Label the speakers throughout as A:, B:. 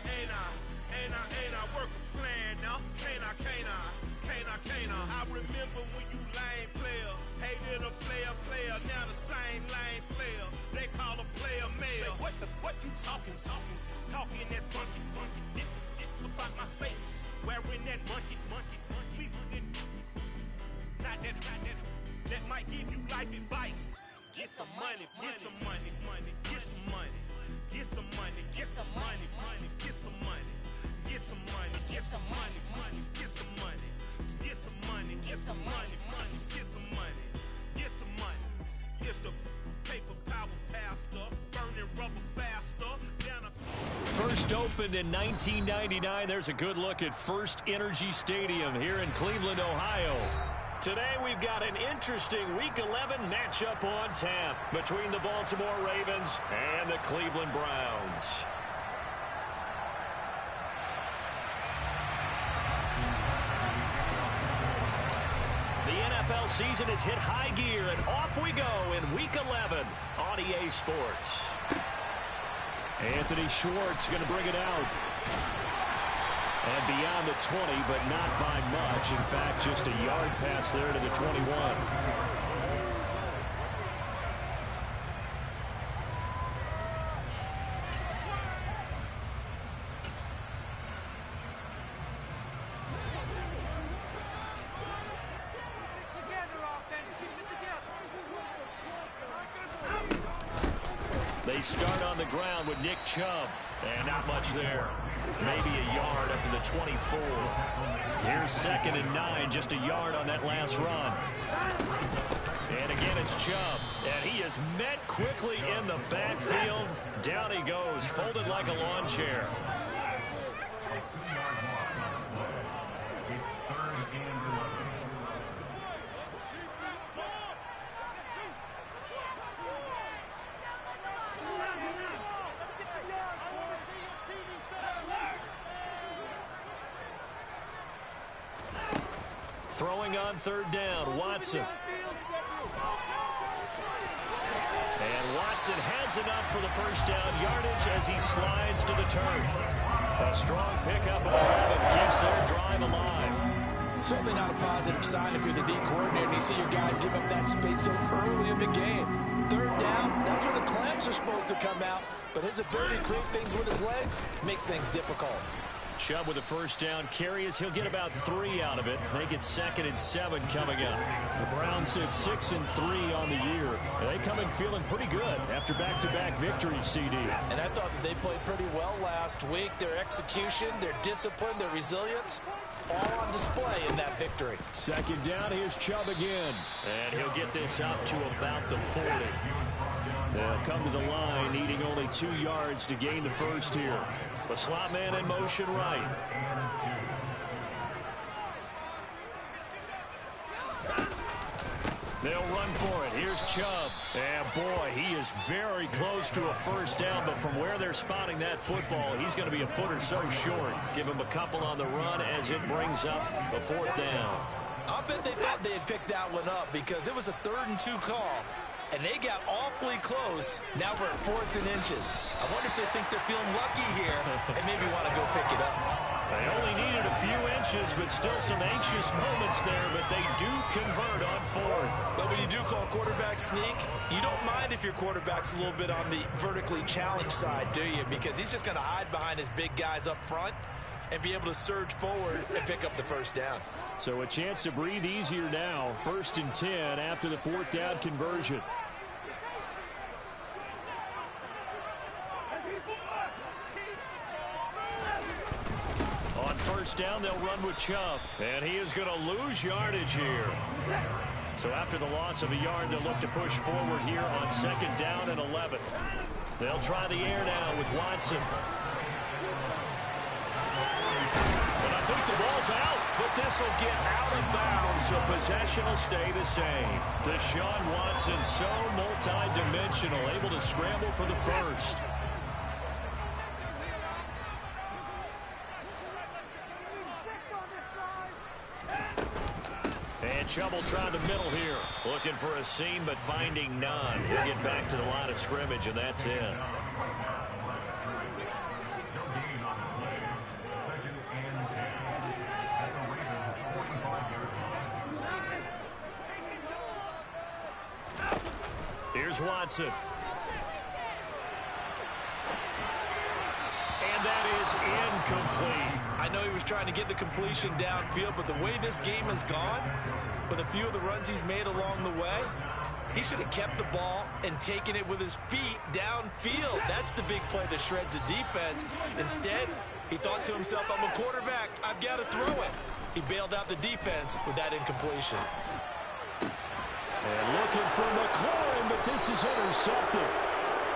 A: ain't I work a plan now? Can't I? I remember when you lame player, hated a player, now the same lame player. They call a player male. What you talking that funky, about my face, wearing that monkey. Not that might give you life advice. Get some money. It's the paper power pastor, burning rubber faster.
B: First opened in 1999. There's a good look at First Energy Stadium here in Cleveland, Ohio. Today we've got an interesting Week 11 matchup on tap between the Baltimore Ravens and the Cleveland Browns. The NFL season has hit high gear, and off we go in Week 11 on EA Sports. Anthony Schwartz going to bring it out. And beyond the 20, but not by much. In fact, just a yard pass there to the 21. They start on the ground with Nick Chubb. And not much there. Maybe a yard up to the 24. Here's 2nd and 9, just a yard on that last run. And again, it's Chubb. And he is met quickly in the backfield. Down he goes, folded like a lawn chair. Throwing on 3rd down, Watson. And Watson has enough for the first down yardage as he slides to the turf. A strong pickup of 11 keeps their drive alive.
C: Certainly not a positive sign if you're the D coordinator and you see your guys give up that space so early in the game. 3rd down, that's when the clamps are supposed to come out, but his ability to create things with his legs makes things difficult.
B: Chubb with a first down carry as he'll get about 3 out of it. Make it 2nd and 7 coming up. The Browns sit 6-3 on the year. They come in feeling pretty good after back-to-back victories, CD.
C: And I thought that they played pretty well last week. Their execution, their discipline, their resilience, all on display in that victory.
B: 2nd down, here's Chubb again. And he'll get this up to about the 40. They'll come to the line, needing only 2 yards to gain the first here. The slot man in motion right. They'll run for it. Here's Chubb. And boy, he is very close to a first down, but from where they're spotting that football, he's going to be a foot or so short. Give him a couple on the run as it brings up the 4th down.
C: I bet they thought they had picked that one up because it was a 3rd and 2 call. And they got awfully close. Now we're at 4th and inches. I wonder if they think they're feeling lucky here and maybe want to go pick it up.
B: They only needed a few inches, but still some anxious moments there, but they do convert on 4th.
C: But when you do call quarterback sneak, you don't mind if your quarterback's a little bit on the vertically challenged side, do you? Because he's just going to hide behind his big guys up front and be able to surge forward and pick up the first down.
B: So a chance to breathe easier now. 1st and 10 after the 4th down conversion. On 1st down, they'll run with Chubb. And he is going to lose yardage here. So after the loss of a yard, they'll look to push forward here on 2nd down and 11. They'll try the air now with Watson. And I think the ball's out, but this will get out of bounds, so possession will stay the same. Deshaun Watson, so multi-dimensional, able to scramble for the first. And Chubb will try the middle here. Looking for a seam, but finding none. He'll get back to the line of scrimmage, and that's it. Here's Watson. And that is incomplete.
C: I know he was trying to get the completion downfield, but the way this game has gone, with a few of the runs he's made along the way, he should have kept the ball and taken it with his feet downfield. That's the big play that shreds the defense. Instead, he thought to himself, I'm a quarterback, I've got to throw it. He bailed out the defense with that incompletion.
B: And looking for McLaurin, but this is intercepted.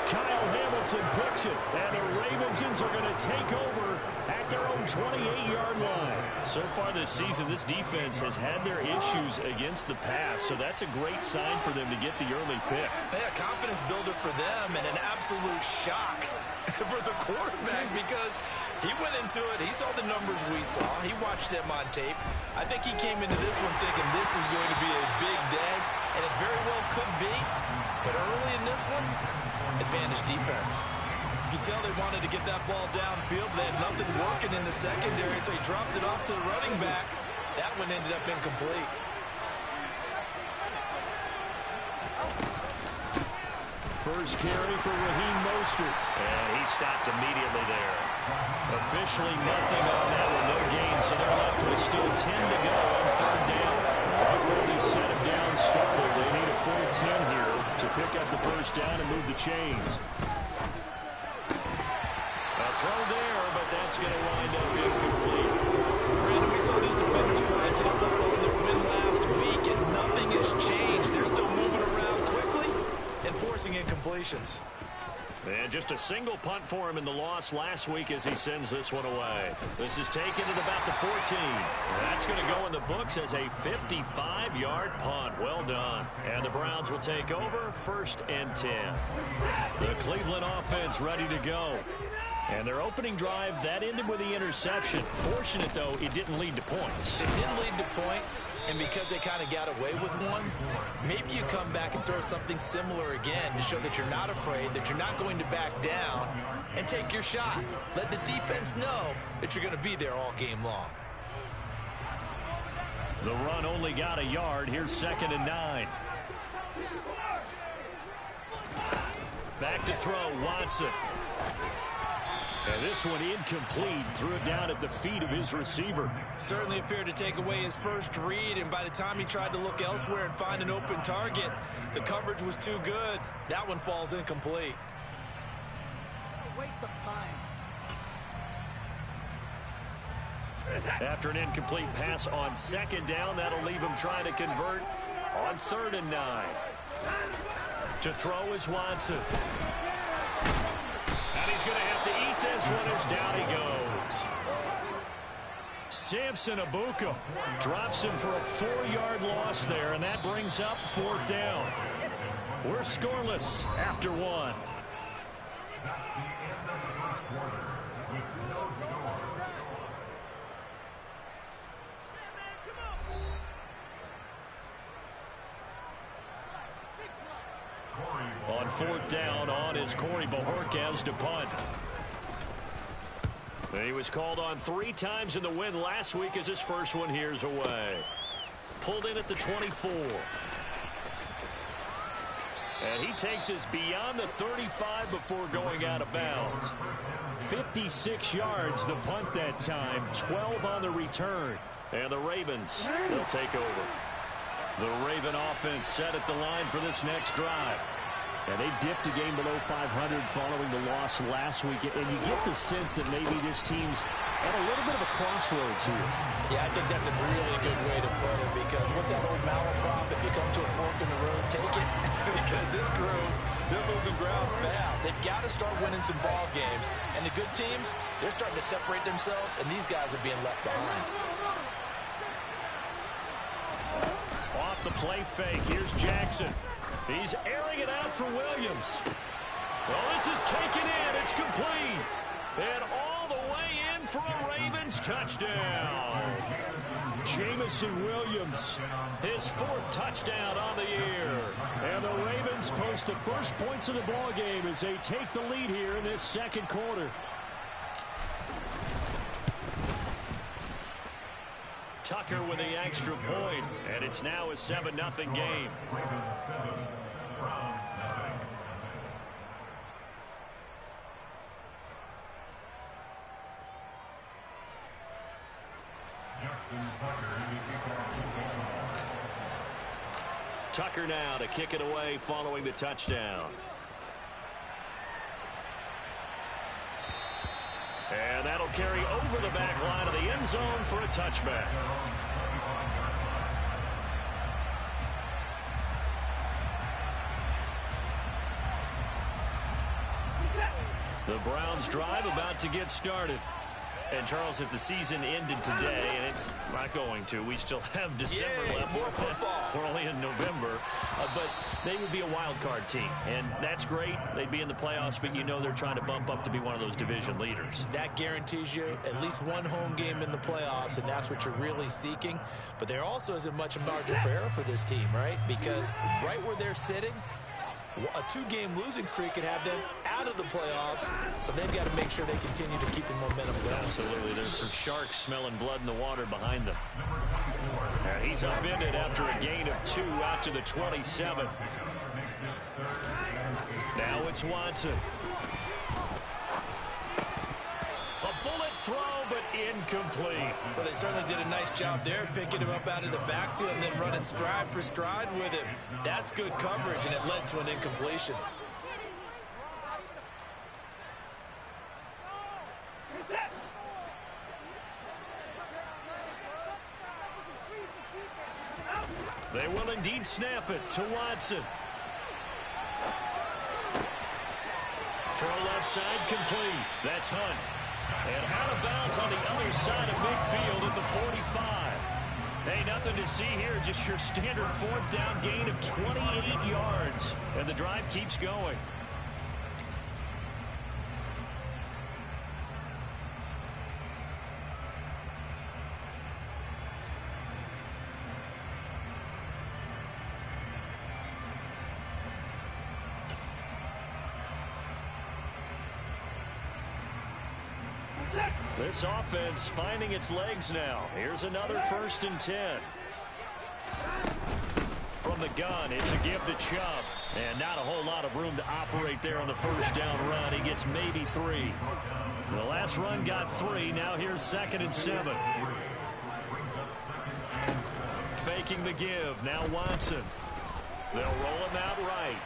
B: Kyle Hamilton picks it, and the Ravens are going to take over at their own 28-yard line. So far this season, this defense has had their issues against the pass, so that's a great sign for them to get the early pick.
C: Yeah, confidence builder for them and an absolute shock for the quarterback because he went into it. He saw the numbers we saw. He watched them on tape. I think he came into this one thinking this is going to be a big day, and it very well could be. But early in this one, advantage defense. You can tell they wanted to get that ball downfield. They had nothing working in the secondary, so he dropped it off to the running back. That one ended up incomplete.
B: First carry for Raheem Mostert. And he stopped immediately there. Officially nothing on that one, no gain, so they're left with still 10 to go on third down. Right where they set him down started. They need a full 10 here to pick up the first down and move the chains. A throw there, but that's going to wind up incomplete.
C: Brandon, we saw these defenders fly into the football in their win last week, and nothing has changed. They're still moving around quickly and forcing incompletions.
B: And just a single punt for him in the loss last week as he sends this one away. This is taken at about the 14. That's going to go in the books as a 55-yard punt. Well done. And the Browns will take over, 1st and 10. The Cleveland offense ready to go. And their opening drive, that ended with the interception. Fortunate, though, it didn't lead to points.
C: It didn't lead to points, and because they kind of got away with one, maybe you come back and throw something similar again to show that you're not afraid, that you're not going to back down, and take your shot. Let the defense know that you're going to be there all game long.
B: The run only got a yard. Here's 2nd and 9. Back to throw, Watson. And this one incomplete. Threw it down at the feet of his receiver.
C: Certainly appeared to take away his first read, and by the time he tried to look elsewhere and find an open target, the coverage was too good. That one falls incomplete.
D: A waste of time.
B: After an incomplete pass on 2nd down, that'll leave him trying to convert on 3rd and 9. To throw is Watson. And he's going to have to eat this one as down he goes. Samson Abuka drops him for a 4-yard loss there, and that brings up 4th down. We're scoreless after 1. On 4th down, on is Corey Bojorquez to punt. He was called on 3 times in the win last week as his first one here's away. Pulled in at the 24. And he takes us beyond the 35 before going out of bounds. 56 yards the punt that time, 12 on the return. And the Ravens, they'll take over. The Raven offense set at the line for this next drive. And they dipped a game below 500 following the loss last week. And you get the sense that maybe this team's at a little bit of a crossroads here.
C: Yeah, I think that's a really good way to put it, because what's that old malaprop? If you come to a fork in the road, take it. Because this crew, they're losing ground fast. They've got to start winning some ball games. And the good teams, they're starting to separate themselves, and these guys are being left behind.
B: Off the play fake, here's Jackson. He's airing it out for Williams. Well, this is taken in. It's complete. And all the way in for a Ravens touchdown. Jamison Williams, his 4th touchdown on the year. And the Ravens post the first points of the ball game as they take the lead here in this 2nd quarter. Tucker with the extra point, and it's now a 7-0 game. Tucker now to kick it away following the touchdown. And that'll carry over the back line of the end zone for a touchback. The Browns drive about to get started. And, Charles, if the season ended today, and it's not going to, we still have December left.
C: More football.
B: We're only in November. But they would be a wild card team. And that's great. They'd be in the playoffs, but you know they're trying to bump up to be one of those division leaders.
C: That guarantees you at least one home game in the playoffs, and that's what you're really seeking. But there also isn't much margin for error for this team, right? Because right where they're sitting, a two-game losing streak could have them out of the playoffs, so they've got to make sure they continue to keep the momentum going.
B: Absolutely. There's some sharks smelling blood in the water behind them. And he's upended after a gain of 2 out to the 27. Now it's Watson. A bullet throw, but incomplete.
C: Well, they certainly did a nice job there, picking him up out of the backfield and then running stride for stride with him. That's good coverage, and it led to an incompletion.
B: They will indeed snap it to Watson. Throw left side complete. That's Hunt. And out of bounds on the other side of midfield at the 45. Hey, nothing to see here. Just your standard 4th down gain of 28 yards. And the drive keeps going. This offense finding its legs now. Here's another 1st and 10. From the gun, it's a give to Chubb. And not a whole lot of room to operate there on the 1st down run. He gets maybe 3. The last run got 3. Now here's 2nd and 7. Faking the give. Now Watson. They'll roll him out right.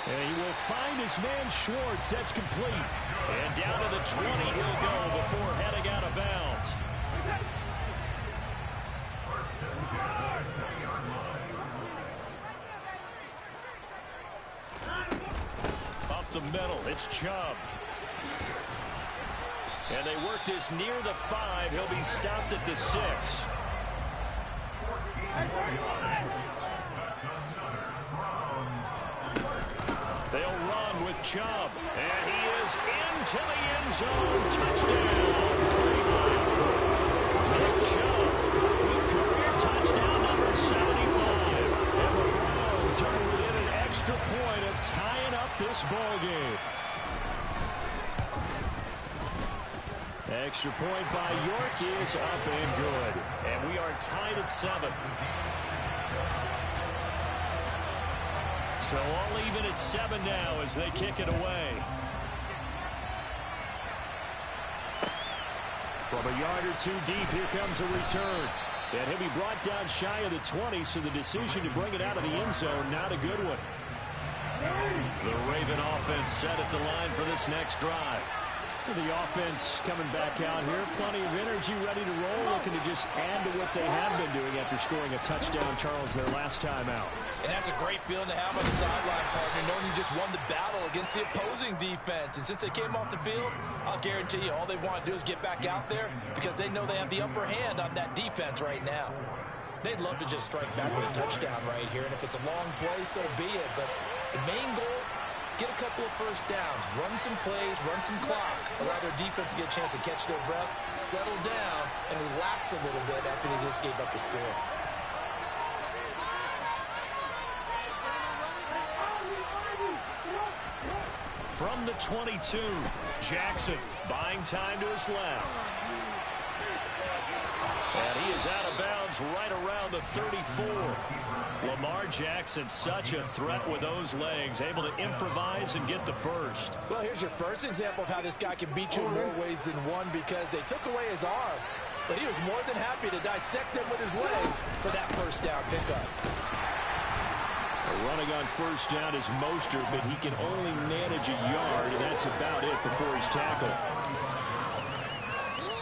B: And he will find his man Schwartz. That's complete. And down to the 20 he'll go before heading out of bounds. Up the middle, it's Chubb. And they work this near the 5. He'll be stopped at the 6. They'll run with Chubb, and he is into the end zone. Touchdown, Cleveland. Nick Chubb with career touchdown number 75. And the Browns are within an extra point of tying up this ball game. Extra point by York is up and good. And we are tied at 7. So all even at 7 now as they kick it away. From a yard or 2 deep, here comes a return. And he'll be brought down shy of the 20, so the decision to bring it out of the end zone, not a good one. The Raven offense set at the line for this next drive. The offense coming back out here. Plenty of energy, ready to roll, looking to just add to what they have been doing after scoring a touchdown, Charles, their last time out. And that's a great feeling to have on the sideline, partner, knowing you just won the battle against the opposing defense. And since they came off the field, I'll guarantee you all they want to do is get back out there because they know they have the upper hand on that defense right now. They'd love to just strike back with a touchdown right here, and if it's a long play, so be it. But the main goal, get a couple of 1st downs, run some plays, run some clock, allow their defense to get a chance to catch their breath, settle down, and relax a little bit after they just gave up the score. From the 22, Jackson buying time to his left. And he is out of bounds right around the 34. Lamar Jackson, such a threat with those legs, able to improvise and get the 1st. Well, here's your first example of how this guy can beat you in more ways than one because they took away his arm.
C: but he was more than happy to dissect them with his legs for that first down pickup.
B: Running on first down is Mostert, but he can only manage a yard, and that's about it before he's tackled.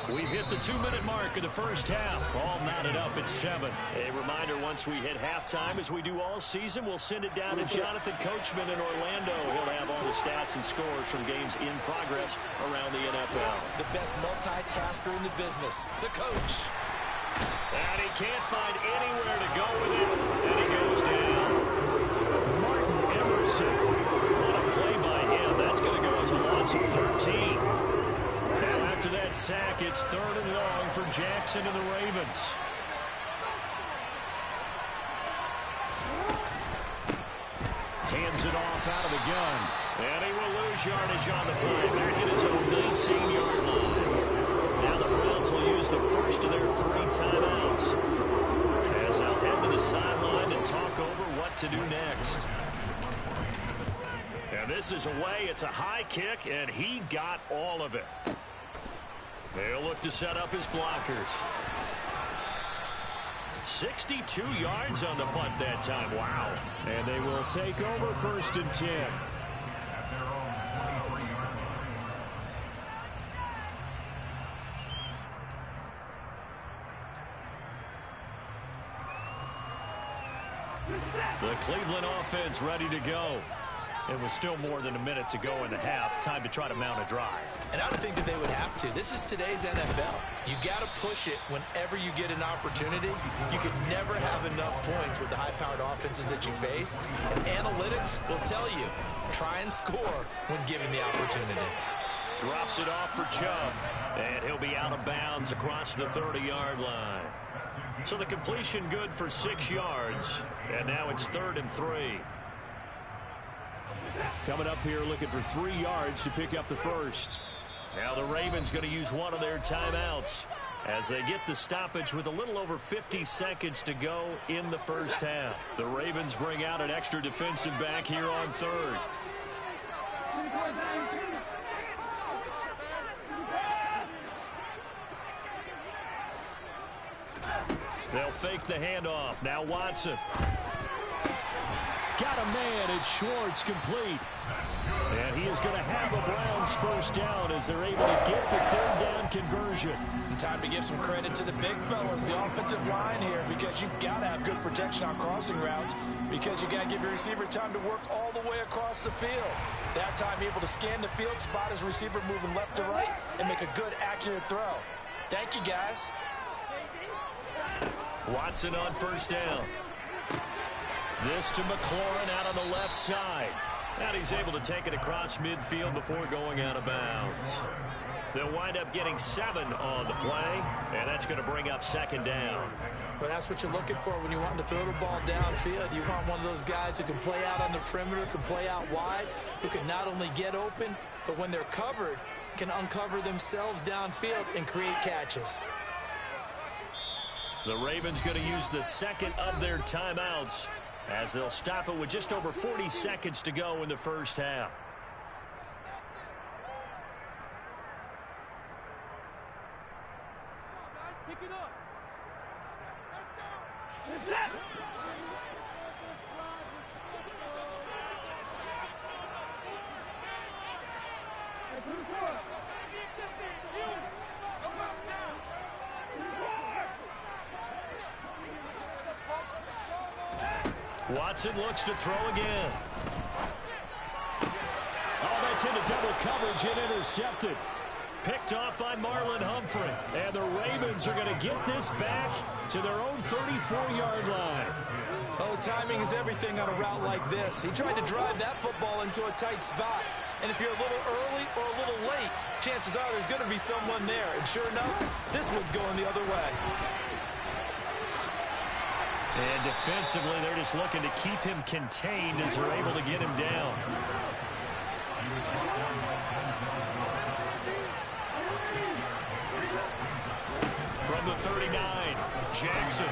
B: We've hit the 2-minute mark of the first half. All knotted up at 7. A reminder, once we hit halftime, as we do all season, we'll send it down to Jonathan Coachman in Orlando. He'll have all the stats and scores from games in progress around the NFL.
C: The best multitasker in the business, the coach.
B: And he can't find anywhere to go with it, and he goes down. Martin Emerson. What a play by him. That's going to go as a loss of 13. Now after that sack, it's 3rd and long for Jackson and the Ravens. Hands it off out of the gun. And he will lose yardage on the play. Back at his own 19-yard line. Now the Browns will use the first of their 3 timeouts, as they'll head to the sideline and talk over what to do next. And this is away. It's a high kick, and he got all of it. They'll look to set up his blockers. 62 yards on the punt that time. Wow. And they will take over 1st and 10. The Cleveland offense ready to go. It was still more than a minute to go in the half. Time to try to mount a drive.
C: And I would think that they would have to. This is today's NFL. You got to push it whenever you get an opportunity. You can never have enough points with the high-powered offenses that you face. And analytics will tell you, try and score when given the opportunity.
B: Drops it off for Chubb. And he'll be out of bounds across the 30-yard line. So the completion good for 6 yards. And now it's 3rd and 3. Coming up here looking for 3 yards to pick up the first. Now the Ravens going to use one of their timeouts as they get the stoppage with a little over 50 seconds to go in the first half. The Ravens bring out an extra defensive back here on 3rd. They'll fake the handoff. Now Watson. Got a man. It's Schwartz, complete. And he is going to have a Browns first down as they're able to get the 3rd down conversion.
C: And time to give some credit to the big fellas, the offensive line here, because you've got to have good protection on crossing routes, because you got to give your receiver time to work all the way across the field. That time able to scan the field, spot his receiver moving left to right, and make a good, accurate throw. Thank you, guys.
B: Watson on first down. This to McLaurin out on the left side. And he's able to take it across midfield before going out of bounds. They'll wind up getting 7 on the play, and that's going to bring up 2nd down.
C: But that's what you're looking for when you want to throw the ball downfield. You want one of those guys who can play out on the perimeter, can play out wide, who can not only get open, but when they're covered, can uncover themselves downfield and create catches.
B: The Ravens going to use the 2nd of their timeouts as they'll stop it with just over 40 seconds to go in the first half.
D: Pick it up.
B: Watson looks to throw again. Oh, that's into double coverage and intercepted. Picked off by Marlon Humphrey. And the Ravens are going to get this back to their own 34-yard line.
C: Oh, timing is everything on a route like this. He tried to drive that football into a tight spot. And if you're a little early or a little late, chances are there's going to be someone there. And sure enough, this one's going the other way.
B: And defensively, they're just looking to keep him contained as they're able to get him down. From the 39, Jackson.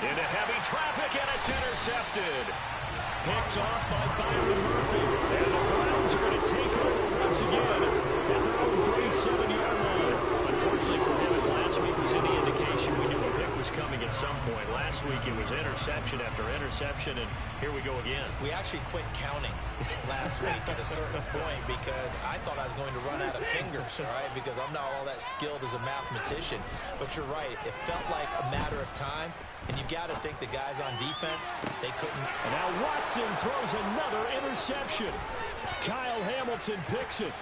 B: Into heavy traffic, and it's intercepted. Picked off by Byron Murphy. And the Browns are going to take over once again at their own 37-yard line. unfortunately for him, if last week was any indication, we knew a pick was coming at some point. Last week it was interception after interception, and here we go again.
C: We actually quit counting last week at a certain point because I thought I was going to run out of fingers, all right, because I'm not all that skilled as a mathematician. But you're right. It felt like a matter of time, and you got to think the guys on defense, they couldn't.
B: And now Watson throws another interception. Kyle Hamilton picks it.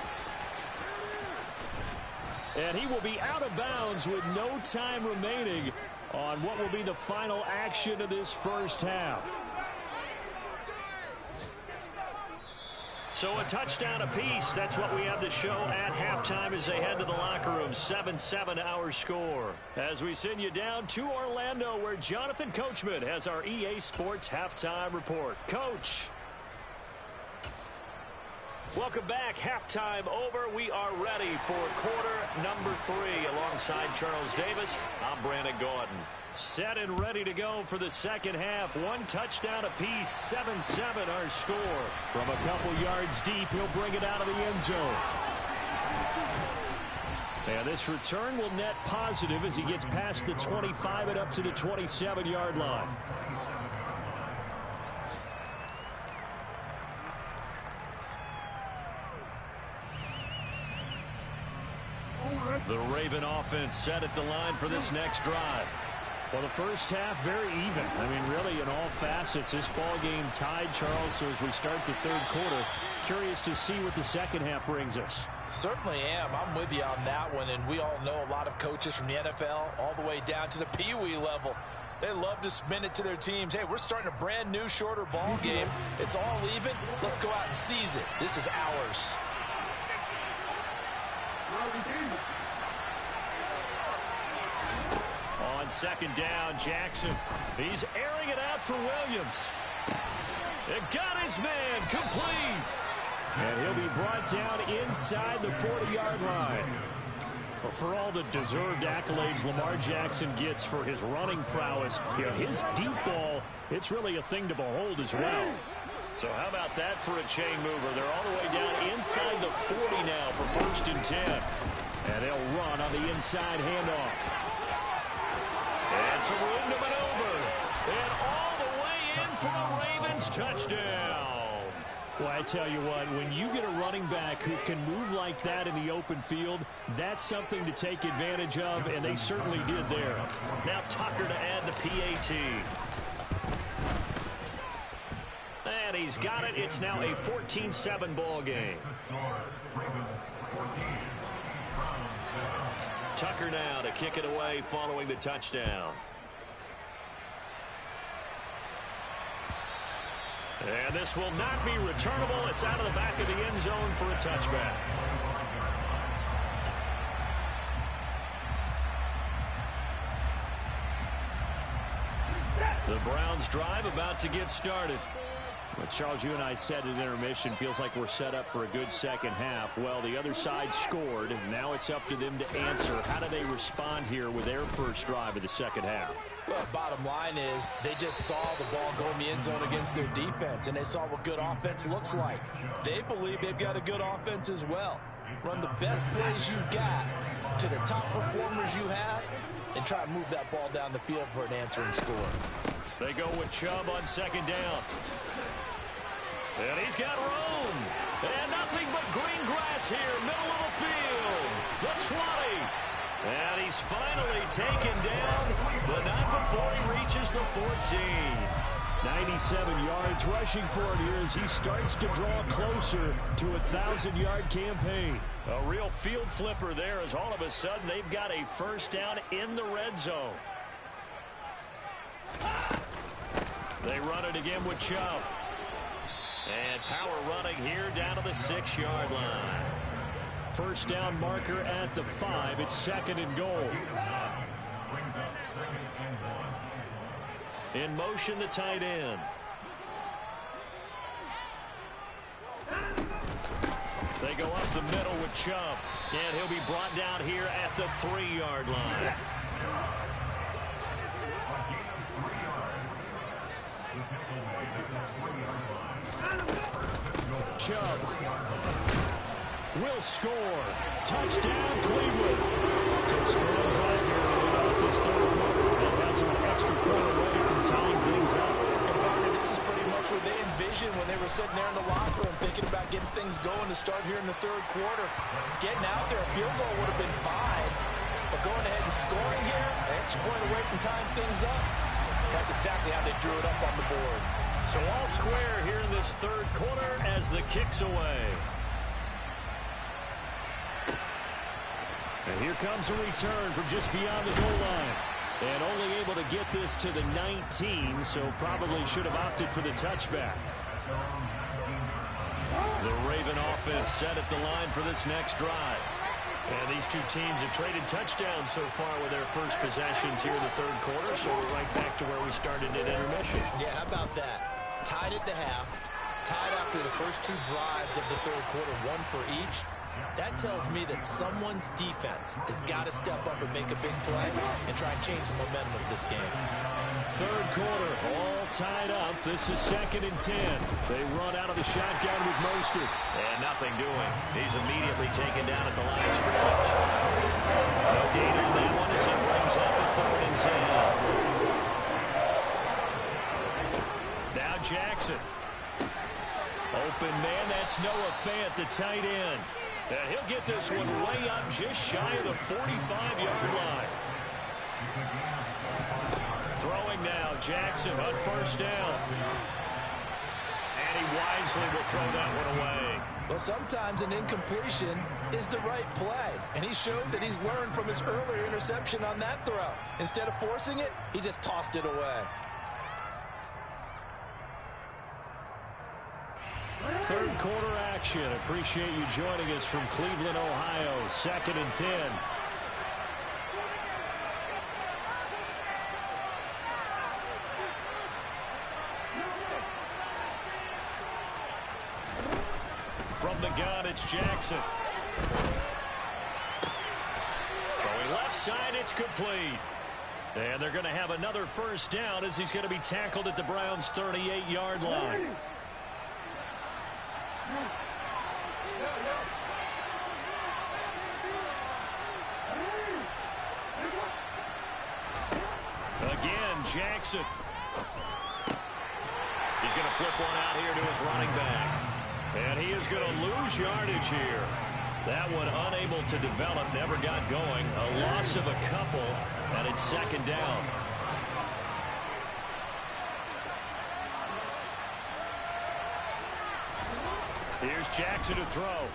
B: And he will be out of bounds with no time remaining on what will be the final action of this first half. So a touchdown apiece. That's what we have to show at halftime as they head to the locker room. 7-7 our score. As we send you down to Orlando, where Jonathan Coachman has our EA Sports halftime report. Coach. Welcome back. Halftime over. We are ready for quarter number 3. Alongside Charles Davis, I'm Brandon Gordon. Set and ready to go for the second half. One touchdown apiece. 7-7 our score. From a couple yards deep, he'll bring it out of the end zone. And this return will net positive as he gets past the 25 and up to the 27-yard line. The Raven offense set at the line for this next drive. Well, the first half, very even. I mean, really, in all facets, this ball game tied, Charles. So as we start the third quarter, curious to see what the second half brings us.
C: Certainly am. I'm with you on that one. And we all know a lot of coaches from the NFL all the way down to the Pee-wee level. They love to spin it to their teams. Hey, we're starting a brand new, shorter ball game. It's all even. Let's go out and seize it. This is ours.
B: On second down, Jackson. He's airing it out for Williams. It got his man complete. And he'll be brought down inside the 40-yard line. Well, for all the deserved accolades Lamar Jackson gets for his running prowess, his deep ball, it's really a thing to behold as well. So how about that for a chain mover? They're all the way down inside the 40 now for 1st and 10. And they'll run on the inside handoff. And some room to maneuver. And all the way in for a Ravens touchdown. Well, I tell you what, when you get a running back who can move like that in the open field, that's something to take advantage of, and they certainly did there. Now Tucker to add the PAT. And he's got it. It's now a 14-7 ball game. Tucker now to kick it away following the touchdown. And this will not be returnable. It's out of the back of the end zone for a touchback. The Browns drive about to get started. Well, Charles, you and I said at intermission, feels like we're set up for a good second half. Well, the other side scored. Now it's up to them to answer. How do they respond here with their first drive of the second half?
C: Well, bottom line is they just saw the ball go in the end zone against their defense, and they saw what good offense looks like. They believe they've got a good offense as well. Run the best plays you got to the top performers you have and try to move that ball down the field for an answering score.
B: They go with Chubb on second down. And he's got room. And nothing but green grass here, middle of the field. The 20. And he's finally taken down, but not before he reaches the 14. 97 yards rushing for him here as he starts to draw closer to a 1,000-yard campaign. A real field flipper there as all of a sudden they've got a first down in the red zone. They run it again with Chubb. And power running here down to the 6-yard line. First down marker at the 5. It's 2nd and goal. In motion, the tight end. They go up the middle with Chubb. And he'll be brought down here at the 3-yard line. Chubb will score. Touchdown, Cleveland. To a strong drive here to lead off this third quarter. And has an extra quarter away from tying things up.
C: And Barney, this is pretty much what they envisioned when they were sitting there in the locker room thinking about getting things going to start here in the third quarter. Getting out there, a field goal would have been fine. But going ahead and scoring here, an extra point away from tying things up, that's exactly how they drew it up on the board.
B: So all square here in this third quarter as the kick's away. And here comes a return from just beyond the goal line. And only able to get this to the 19, so probably should have opted for the touchback. The Raven offense set at the line for this next drive. And these two teams have traded touchdowns so far with their first possessions here in the third quarter, so we're right back to where we started at intermission.
C: Yeah, how about that? Tied at the half, tied after the first two drives of the third quarter, one for each. That tells me that someone's defense has got to step up and make a big play and try and change the momentum of this game.
B: Third quarter, all tied up. This is 2nd and 10. They run out of the shotgun with Mostert. And nothing doing. He's immediately taken down at the line of scrimmage. No gain on that one as it brings up a 3rd and 10. Now Jackson. Open man, that's Noah Fant, the tight end. And he'll get this one way up just shy of the 45-yard line. Throwing now, Jackson on first down. And he wisely will throw that one away.
C: Well, sometimes an incompletion is the right play. And he showed that he's learned from his earlier interception on that throw. Instead of forcing it, he just tossed it away.
B: Third quarter action. Appreciate you joining us from Cleveland, Ohio. 2nd and 10. From the gun, it's Jackson. Throwing left side, it's complete. And they're going to have another first down as he's going to be tackled at the Browns' 38-yard line. Again, Jackson. He's going to flip one out here to his running back. And he is going to lose yardage here. That one unable to develop, never got going. A loss of a couple, and it's 2nd down. Here's Jackson to throw.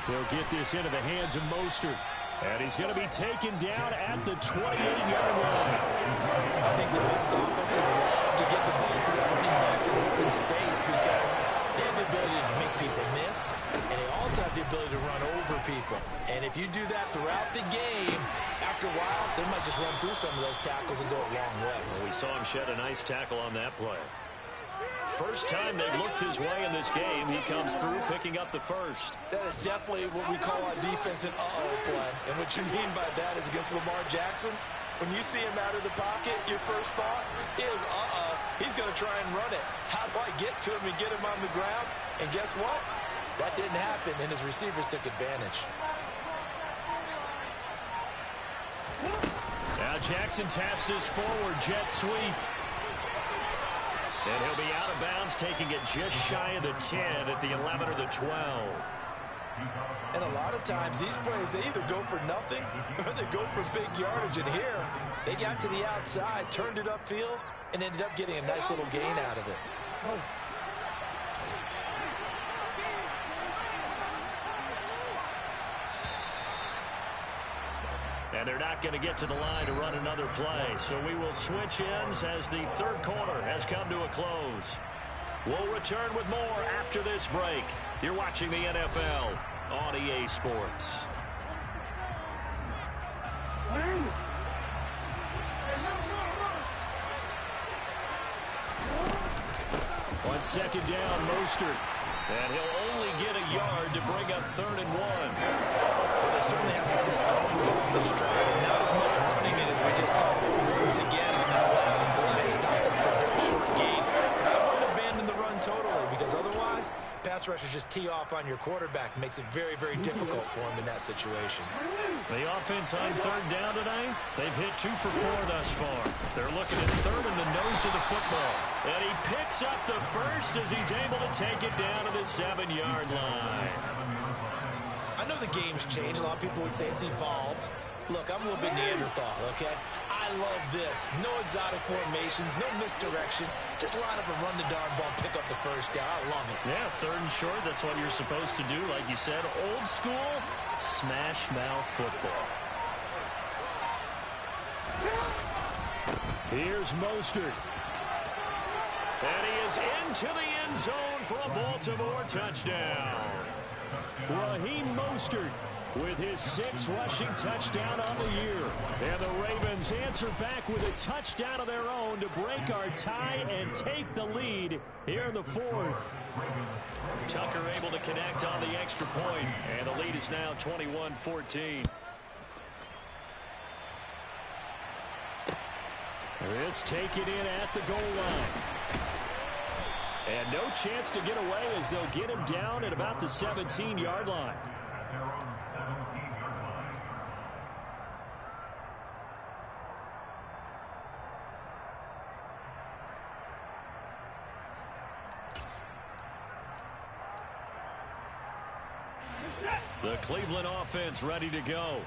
B: He'll get this into the hands of Mostert. And he's going to be taken down at the 28-yard line.
C: I think the best offenses love to get the ball to their running backs in open space because they have the ability to make people miss, and they also have the ability to run over people. And if you do that throughout the game, after a while, they might just run through some of those tackles and go a long way.
B: Well, we saw him shed a nice tackle on that play. First time they've looked his way in this game, he comes through picking up the first.
C: That is definitely what we call on defense an uh-oh play. And what you mean by that is against Lamar Jackson, when you see him out of the pocket, your first thought is, he's going to try and run it. How do I get to him and get him on the ground? And guess what? That didn't happen, and his receivers took advantage.
B: Now Jackson taps this forward jet sweep. And he'll be out of bounds, taking it just shy of the 10 at the 11 or the 12.
C: And a lot of times, these plays, they either go for nothing or they go for big yardage. And here, they got to the outside, turned it upfield, and ended up getting a nice little gain out of it.
B: And they're not going to get to the line to run another play. So we will switch ends as the third quarter has come to a close. We'll return with more after this break. You're watching the NFL on EA Sports. On 2nd down, Mostert. And he'll only get a yard to bring up 3rd and 1.
C: Well, they certainly had success throwing the ball this drive, and not as much running it as we just saw once again on that last play. Stopped it for a very short gain. But I wouldn't abandon the run totally, because otherwise, pass pass rushers just tee off on your quarterback. Makes it very, very difficult for him in that situation.
B: The offense on third down tonight, they've hit 2 for 4 thus far. They're looking at third in the nose of the football. And he picks up the first as he's able to take it down to the 7-yard line.
C: I know the game's changed. A lot of people would say it's evolved. Look, I'm a little bit Neanderthal, okay? I love this. No exotic formations, no misdirection. Just line up and run the darn ball, pick up the first down. I love it.
B: Yeah, third and short, that's what you're supposed to do. Like you said, old school, smash mouth football. Here's Mostert. And he is into the end zone for a Baltimore touchdown. Raheem Mostert with his 6th rushing touchdown on the year. And the Ravens answer back with a touchdown of their own to break our tie and take the lead here in the 4th. Tucker able to connect on the extra point, and the lead is now 21-14. This take it in at the goal line. And no chance to get away as they'll get him down at about the 17-yard line. The Cleveland offense ready to go.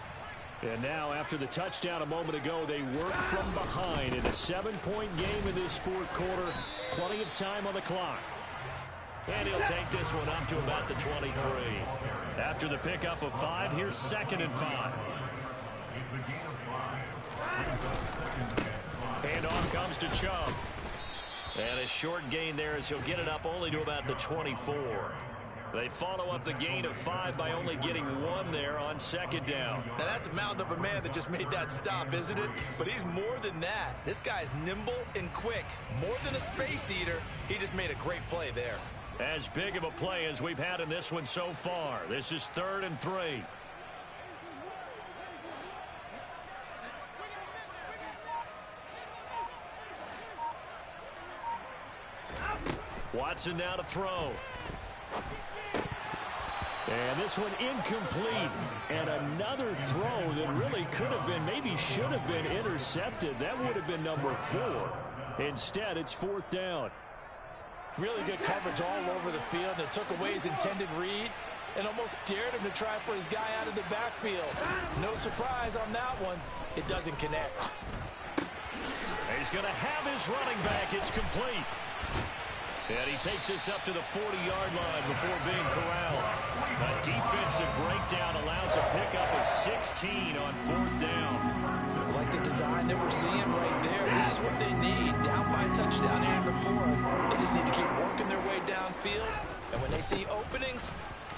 B: And now, after the touchdown a moment ago, they work from behind in a 7-point game in this 4th quarter. Plenty of time on the clock. And he'll take this one up to about the 23. After the pickup of 5, here's 2nd and 5. And off comes to Chubb. And a short gain there as he'll get it up only to about the 24. They follow up the gain of 5 by only getting 1 there on 2nd down.
C: Now, that's a mountain of a man that just made that stop, isn't it? But he's more than that. This guy's nimble and quick. More than a space eater, he just made a great play there.
B: As big of a play as we've had in this one so far. This is 3rd and 3. Watson now to throw. And this one incomplete. And another throw that really could have been, maybe should have been intercepted. That would have been number 4. Instead, it's 4th down.
C: Really good coverage all over the field. And it took away his intended read and almost dared him to try for his guy out of the backfield. No surprise on that one. It doesn't connect.
B: He's going to have his running back. It's complete. And he takes this up to the 40-yard line before being corralled. A defensive breakdown allows a pickup of 16 on 4th down.
C: I like the design that we're seeing right there. This is what they need. Down by a touchdown here in the 4th. They just need to keep working their way downfield. And when they see openings,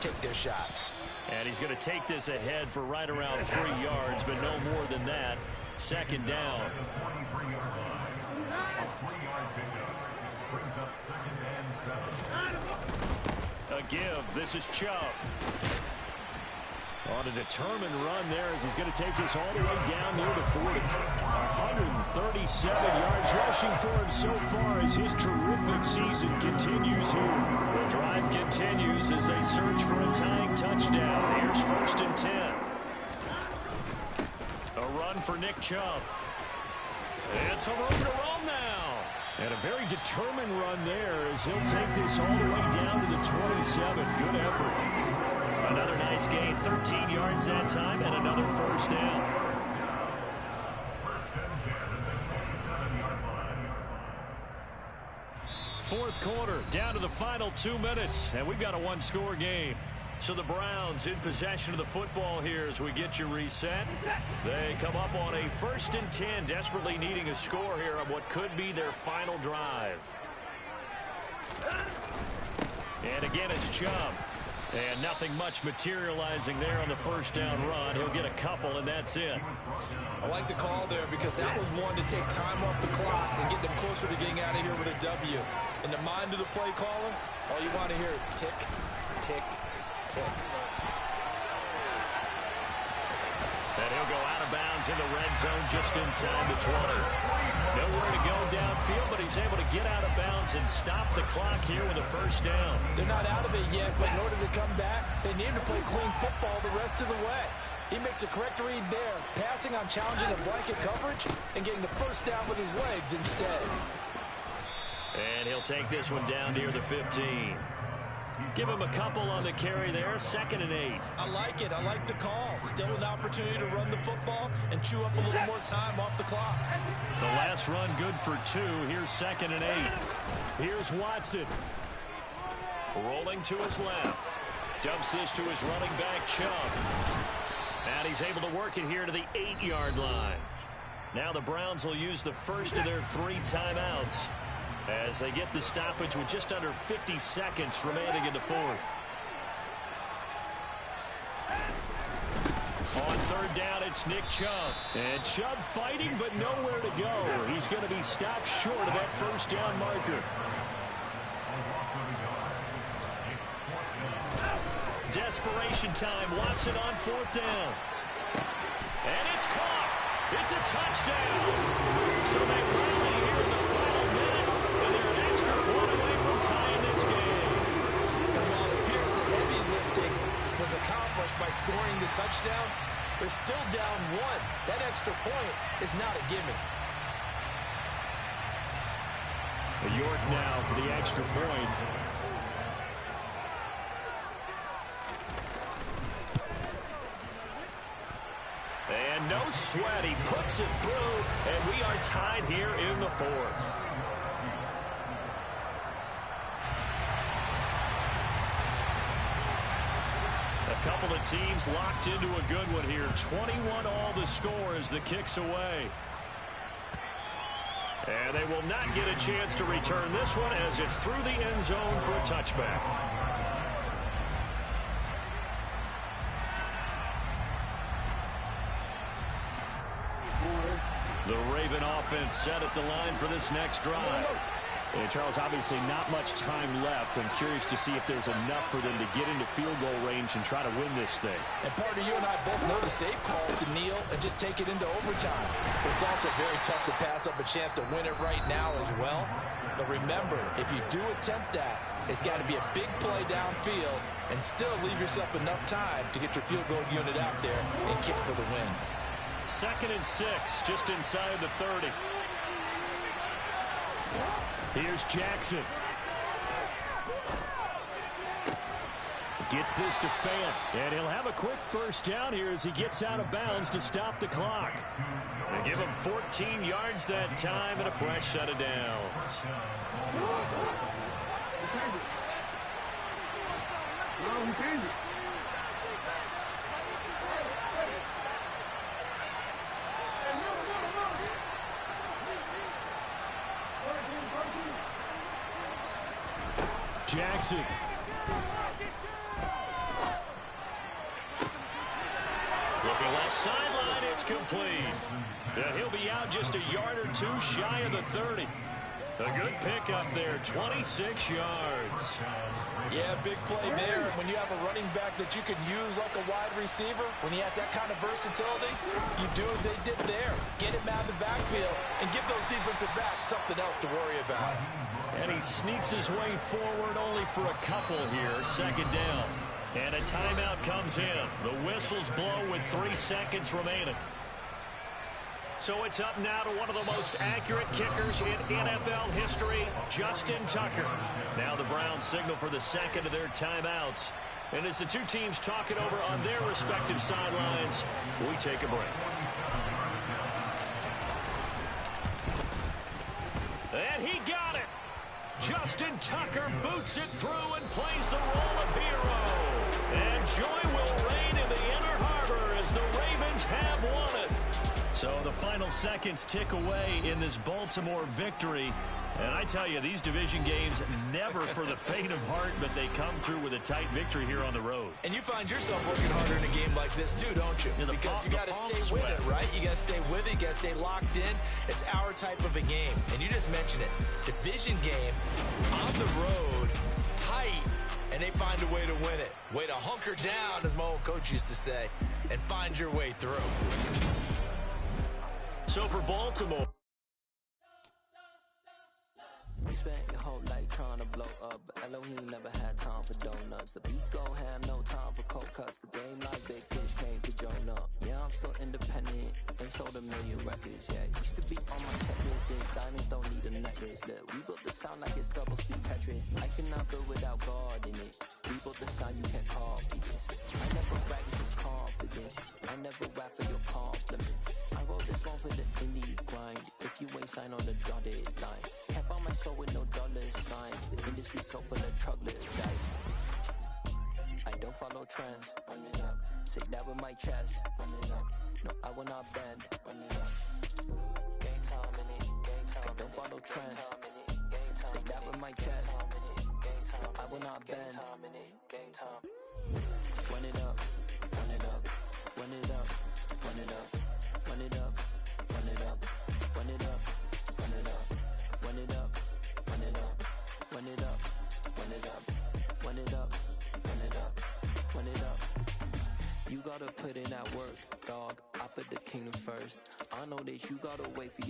C: take their shots.
B: And he's going to take this ahead for right around 3 yards, but no more than that. 2nd down. A give. This is Chubb. On a determined run there as he's going to take this all the way down near the 40. 137 yards rushing for him so far as his terrific season continues here. The drive continues as they search for a tying touchdown. Here's 1st and 10. A run for Nick Chubb. It's a room to roam now. And a very determined run there as he'll take this all the way down to the 27. Good effort. Another nice gain, 13 yards that time, and another 1st down. Fourth quarter, down to the final 2 minutes, and we've got a 1-score game. So the Browns in possession of the football here as we get you reset. They come up on a 1st and 10, desperately needing a score here on what could be their final drive. And again, it's Chubb. And nothing much materializing there on the 1st down run. He'll get a couple, and that's it.
C: I like the call there because that was one to take time off the clock and get them closer to getting out of here with a W. In the mind of the play caller, all you want to hear is tick, tick, tick.
B: And he'll go out of bounds in the red zone just inside the 20. Nowhere to go downfield, but he's able to get out of bounds and stop the clock here with a first down.
C: They're not out of it yet, but in order to come back, they need to play clean football the rest of the way. He makes a correct read there, passing on challenging the blanket coverage and getting the first down with his legs instead.
B: And he'll take this one down near the 15. Give him a couple on the carry there, 2nd and 8.
C: I like it. I like the call. Still an opportunity to run the football and chew up a little more time off the clock.
B: The last run good for 2. Here's 2nd and 8. Here's Watson. Rolling to his left. Dumps this to his running back, Chubb. And he's able to work it here to the 8-yard line. Now the Browns will use the first of their 3 timeouts as they get the stoppage with just under 50 seconds remaining in the 4th. On 3rd down, it's Nick Chubb. And Chubb fighting, but nowhere to go. He's going to be stopped short of that first down marker. Desperation time. Watson on 4th down. And it's caught. It's a touchdown. So they rally here in the final minute, and they're an extra point away from tying this game.
C: And while it appears the heavy lifting was accomplished by scoring the touchdown, they're still down 1. That extra point is not a gimme.
B: York now for the extra point. And no sweat. He puts it through, and we are tied here in the 4th. A couple of teams locked into a good one here. 21 all the score as the kick's away. And they will not get a chance to return this one as it's through the end zone for a touchback. The Raven offense set at the line for this next drive.
E: And Charles, obviously not much time left. I'm curious to see if there's enough for them to get into field goal range and try to win this thing.
C: And partner, you and I both know the safe calls to kneel and just take it into overtime. But it's also very tough to pass up a chance to win it right now as well. But remember, if you do attempt that, it's got to be a big play downfield and still leave yourself enough time to get your field goal unit out there and kick for the win.
B: 2nd and 6, just inside the 30.
E: Here's Jackson. Gets this to Fant. And he'll have a quick first down here as he gets out of bounds to stop the clock.
B: They give him 14 yards that time and a fresh set of downs.
E: Jackson.
B: Looking left sideline, it's complete. He'll be out just a yard or 2 shy of the 30. A good pickup there, 26 yards.
C: Yeah, big play there. And when you have a running back that you can use like a wide receiver, when he has that kind of versatility, you do as they did there. Get him out of the backfield and give those defensive backs something else to worry about.
B: And he sneaks his way forward only for a couple here. 2nd down. And a timeout comes in. The whistles blow with 3 seconds remaining. So it's up now to one of the most accurate kickers in NFL history, Justin Tucker. Now the Browns signal for the 2nd of their timeouts. And as the two teams talk it over on their respective sidelines, we take a break. And he got it. Justin Tucker boots it through and plays the role of hero. And joy will reign in the Inner Harbor as the Ravens have won it. So the final seconds tick away in this Baltimore victory. And I tell you, these division games, never for the faint of heart, but they come through with a tight victory here on the road.
C: And you find yourself working harder in a game like this too, don't you?
B: Yeah,
C: because you got to stay with it, right? You got to stay with it. You got to stay locked in. It's our type of a game. And you just mentioned it. Division game, on the road, tight, and they find a way to win it. Way to hunker down, as my old coach used to say, and find your way through.
B: So for Baltimore,
F: You spent your whole life trying to blow up, but Elohim never had time for donuts. The beat go ham, no time for cold cuts. The game like Big Fish came to join up. Yeah, I'm still independent, ain't sold a million records. Yeah, used to be on my checklist. Big diamonds don't need a necklace. Look, we built the sound like it's double speed Tetris. I cannot build without God in it. We built the sound, you can't copy this. I never brag, it's just confidence. I never rap for your compliments. I wrote this one for the indie grind. If you ain't signed on the dotted line, can't buy my soul with no dollar signs. The industry so full of truckers dice. I don't follow trends. Run it up. Say that with my chest. Run it up. No, I will not bend. Run it up. Game time in it. Game time. I don't follow trends. Say that with my chest. No, I will not bend. Game time. Run it up. Run it up. Run it up. Run it up. Run it up. Run it up. Run it up. Run it up. Run it up. Run it up. Run it up. Run it up. Run it up. Run it up. Run it up. You gotta put in that work, dog. I put the kingdom first. I know that you gotta wait for your